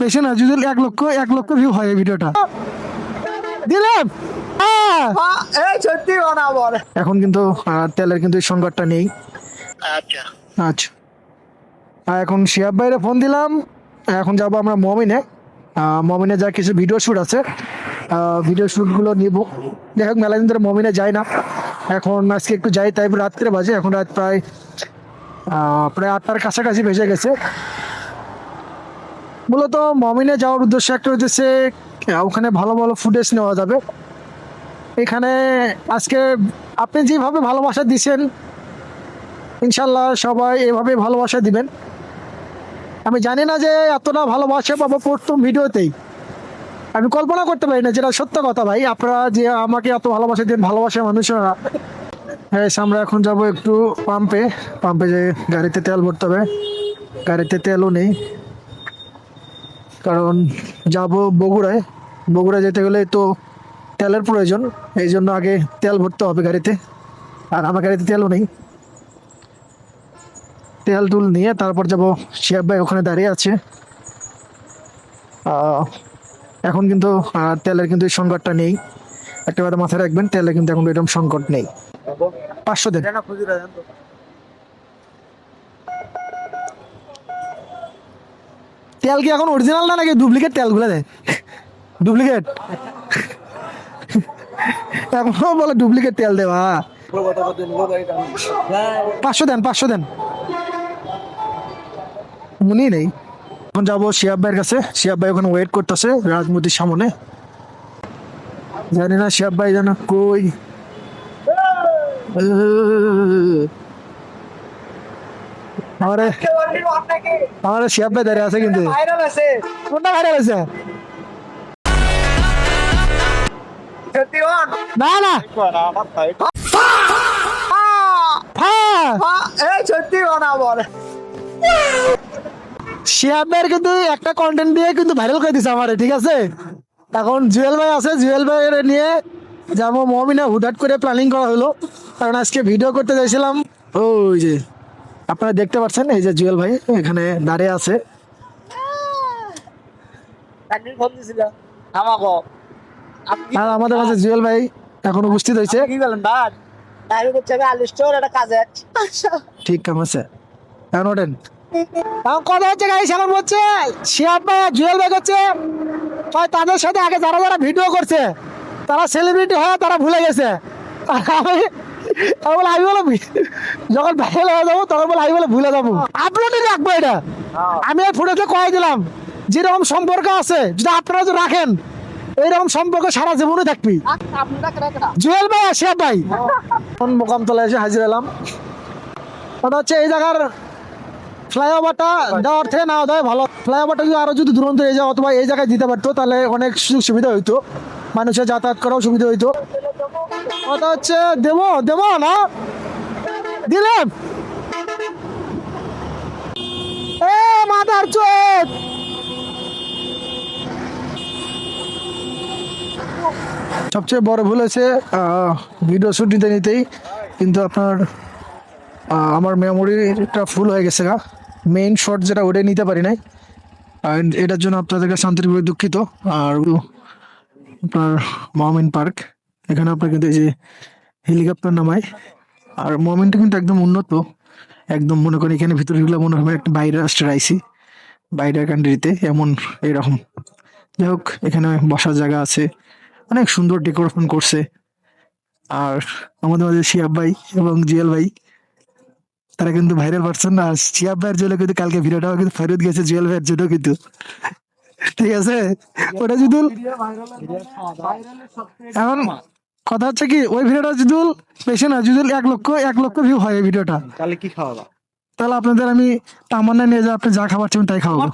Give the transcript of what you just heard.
বেশি না, যদি 1 লক্ষ ভিউ হয় এই ভিডিওটা দিলাম। সত্যি বানাবো। এখন কিন্তু তেলের কিন্তু এই সংকটটা নেই। আচ্ছা আচ্ছা, এখন শিহাব ভাইরে ফোন দিলাম। এখন যাবো আমরা মমিনে। মমিনে যা কিছু ভিডিও শ্যুট আছে, ভিডিও শ্যুটগুলো নিব। যাই হোক, মেলা দিন ধরে মমিনে যাই না, এখন আজকে একটু যাই। তাই রাত্রে বাজে, এখন রাত প্রায় 8টার কাছাকাছি বেজে গেছে। মূলত মমিনে যাওয়ার উদ্দেশ্য একটা হচ্ছে ওখানে ভালো ভালো ফুটেজ নেওয়া যাবে। এখানে আজকে আপনি যেভাবে ভালোবাসা দিচ্ছেন, ইনশাল্লাহ সবাই এভাবে ভালোবাসা দিবেন। আমি জানি না যে এতটা ভালোবাসা পাবো প্রথম ভিডিওতেই, আমি কল্পনা করতে পারি না, যেটা সত্য কথা ভাই। আপনারা যে আমাকে এত ভালোবাসা দেন, ভালোবাসা মানুষরা। হ্যাঁ, আমরা এখন যাব একটু পাম্পে। পাম্পে যে গাড়িতে তেল ভরতে হবে, গাড়িতে তেলও নেই, কারণ যাব বগুড়ায়। বগুড়া যেতে গেলে তো তেলের প্রয়োজন, এই জন্য আগে তেল ভরতে হবে গাড়িতে। আর আমার গাড়িতে তেলও নেই, তেল টুল নিয়ে তারপর যাব। শিহাব ভাই ওখানে দাঁড়িয়ে আছে। এখন কিন্তু তেলের কিন্তু এই সংকটটা নেই, একটা কথা মাথায় রাখবেন, তেলে কিন্তু এখন এরকম সংকট নেই। 500 দেন। তেল কি এখন অরিজিনাল না নাকি ডুপ্লিকেট তেলগুলো দেয়? ডুপ্লিকেট এখনো বলে ডুপ্লিকেট তেল দেওয়া। 500 দেন, 500 দেন। মনেই নেই। এখন যাবো শিহাব ভাইয়ের কাছে। শিহাব ভাই ওখানে ওয়েট করতেছে রাজমূর্তির সামনে। জানি না শিহাব ভাই জানা কই। আমারে আমারে শিহাব ভাই দাঁড়িয়ে আছে কিন্তু। ভাইরাল আছে। কোনটা ভাইরাল আছে? সত্যি বান। না না, সত্যি বানাবো। শিহাব ভাইয়ের কিন্তু একটা কন্টেন্ট দিয়ে কিন্তু ভাইরাল করে দিছে আমারে, ঠিক আছে। এখন জুয়েল ভাই আছে, জুয়েল ভাইয়ের নিয়ে যাবো মমিনে। হুটহাট করে প্ল্যানিং করা হলো, কারণ আজকে ভিডিও করতে চাইছিলাম। ওই যে আপনারা দেখতে পাচ্ছেন, এই যে জুয়েল ভাই এখানে দাঁড়িয়ে আছে। একদিন ফোন দিছিলাম আমাকে। আপনি আর আমাদের কাছে জুয়েল ভাই এখন উপস্থিত হয়েছে। কি বলেন ভাই? তাই হচ্ছে আলু স্টোর একটা কাজে। ঠিক কাম আছে, এখন ওঠেন। এখন কথা হচ্ছে গাড়ি সামনে হচ্ছে শিহাব ভাই আর জুয়েল ভাই হচ্ছে তাদের সাথে আগে যারা যারা ভিডিও করছে তারা সেলিব্রিটি হয়ে তারা ভুলে গেছে। আর আমি বলে যখন ভাইরাল হয়ে যাবো তখন বলে আমি বলে ভুলে যাবো, আপলোডই রাখবো এটা। আমি এই ফুটেজে কয়ে দিলাম, যেরকম সম্পর্ক আছে যদি আপনারা যদি রাখেন, এইরকম সম্পর্ক সারা জীবনে থাকবি। জুয়েল ভাই আর শিহাব ভাই মোকামতলা এসে হাজির এলাম। কথা হচ্ছে এই জায়গার ফ্লাইওভারটা দেওয়ার থেকে না দেয় ভালো। ফ্লাইওভারটা যদি আরো যদি দুরন্ত হয়ে যায় অথবা এই জায়গায় দিতে পারতো, তাহলে অনেক সুযোগ সুবিধা হইতো, মানুষের যাতায়াত করাও সুবিধা হইতো। কথা হচ্ছে দেবো দেবো না দিলাম। এ মাদার চোদ, সবচেয়ে বড় ভুল হয়েছে ভিডিও শুট নিতে নিতেই কিন্তু আপনার আমার মেমোরিটা ফুল হয়ে গেছে গা। মেইন শট যেটা ওটাই নিতে পারি নাই, এটার জন্য আপনাদেরকে শান্তিরভাবে দুঃখিত। আর আপনার মমিন পার্ক, এখানে আপনার কিন্তু এই যে হেলিকপ্টার নামায়। আর মমিনটা কিন্তু একদম উন্নত, একদম মনে করেন এখানে ভিতরে ঢুকলে মনে হবে একটা বাইরের রাষ্ট্রের আইসি, বাইরের কান্ট্রিতে এমন এরকম। যাই হোক, এখানে বসার জায়গা আছে, অনেক সুন্দর ডেকোরেশন করছে। আর আমাদের মাঝে শিহাব ভাই এবং জুয়েল ভাই, তারা কিন্তু ভাইরাল পারছেন না। শিহাব ভাইয়ের জন্য কিন্তু কালকে ভিডিওটা কিন্তু ফেরত গেছে জুয়েল ভাইয়ের জন্য কিন্তু, ঠিক আছে। ওটা যদি এখন কথা হচ্ছে কি, ওই ভিডিওটা যদি বেশি না, যদি 1 লক্ষ ভিউ হয় এই ভিডিওটা, তাহলে কি খাওয়াবা? তাহলে আপনাদের আমি তামান্না নিয়ে যা আপনি যা খাবার চান তাই খাওয়াবো।